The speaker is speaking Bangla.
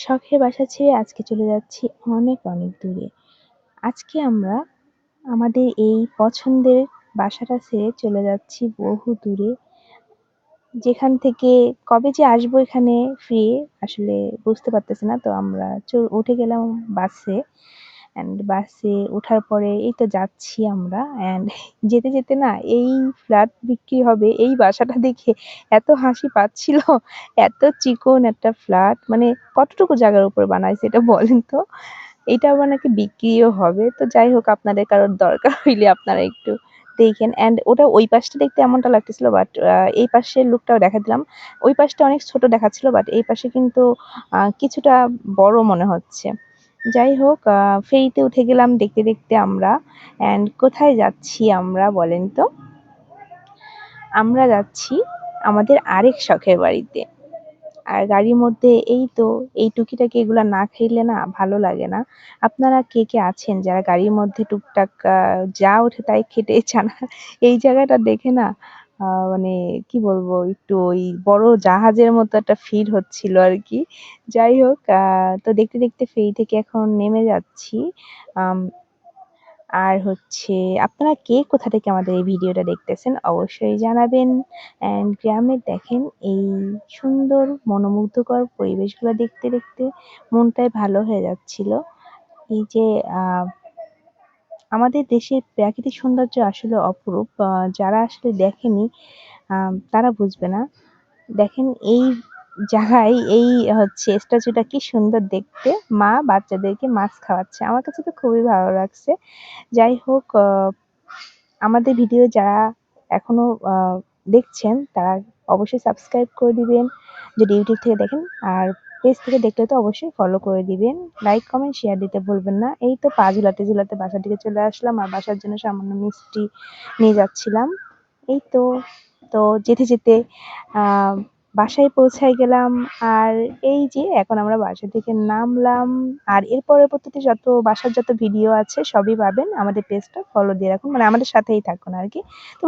শখের বাসা ছেড়ে আজকে চলে যাচ্ছি অনেক অনেক দূরে। আজকে আমরা আমাদের এই পছন্দের বাসাটা ছেড়ে চলে যাচ্ছি বহু দূরে, যেখান থেকে কবে যে আসবো এখানে ফিরে আসলে বুঝতে পারতেছি না। তো আমরা উঠে গেলাম বাসে। বাসে ওঠার পরে এই তো যাচ্ছি আমরা। যেতে যেতে না এই ফ্ল্যাট বিক্রি হবে এই বাসাটা দেখে এত হাসি পাচ্ছিল। এত চিকন একটা ফ্ল্যাট, মানে কতটুকু জায়গার উপর বানাইছে এটা বলেন তো। এটা আবার নাকি বিক্রিও হবে। তো যাই হোক, আপনাদের কারোর দরকার হইলে আপনারা একটু দেখেন। ওটা ওই পাশটা দেখতে এমনটা লাগতেছিল, বাট এই পাশের লুকটাও দেখা দিলাম। ওই পাশটা অনেক ছোট দেখাচ্ছিল, বাট এই পাশে কিন্তু কিছুটা বড় মনে হচ্ছে। যাই হোক, ফেরিতে উঠে গেলাম দেখতে দেখতে আমরা। কোথায় যাচ্ছি আমরা বলেন তো? আমরা যাচ্ছি আমাদের আরেক শখের বাড়িতে। আর গাড়ির মধ্যে এই তো এই টুকিটাকি এগুলা না খাইলে না ভালো লাগে না। আপনারা কে কে আছেন যারা গাড়ির মধ্যে টুকটাক যা ওঠে তাই খেতে চান? এই জায়গাটা দেখে না মানে কি বলবো, একটু ওই বড় জাহাজের মতো একটা ফিল হচ্ছিল আর কি। যাই হোক, তো দেখতে দেখতে ফেরি থেকে এখন নেমে যাচ্ছি। আম, আর হচ্ছে, আপনারা কে কোথা থেকে আমাদের এই ভিডিওটা দেখতেছেন অবশ্যই জানাবেন। গ্রামের দেখেন এই সুন্দর মনোমুগ্ধকর পরিবেশগুলো দেখতে দেখতে মনটাই ভালো হয়ে যাচ্ছিল। এই যে আহ আমাদের দেশের প্রাকৃতিক সৌন্দর্য আসলে অপরূপ। যারা আসলে দেখেনি তারা বুঝবে না। দেখেন এই জায়গায় এই হচ্ছে স্ট্যাচুটা কি সুন্দর দেখতে, মা বাচ্চাদেরকে মাছ খাওয়াচ্ছে, আমার কাছে তো খুবই ভালো লাগছে। যাই হোক, আমাদের ভিডিও যারা এখনো দেখছেন তারা অবশ্যই সাবস্ক্রাইব করে দিবেন যদি ইউটিউব থেকে দেখেন। আর পেজ থেকে দেখলে তো অবশ্যই ফলো করে দিবেন। লাইক কমেন্ট শেয়ার দিতে ভুলবেন না। এই তো পা ঝুলাতে ঝুলাতে বাসার দিকে চলে আসলাম, আর বাসার জন্য সামান্য মিষ্টি নিয়ে যাচ্ছিলাম। এই তো, যেতে যেতে আহ বাসায় পৌঁছায় গেলাম। আর এই যে এখন আমরা বাসা থেকে নামলাম। আর এর পরবর্তীতে বাসার যত ভিডিও আছে সবই পাবেন। আমাদের পেজটা ফলো দিয়ে রাখুন, মানে আমাদের সাথেই থাকুন আর কি। তো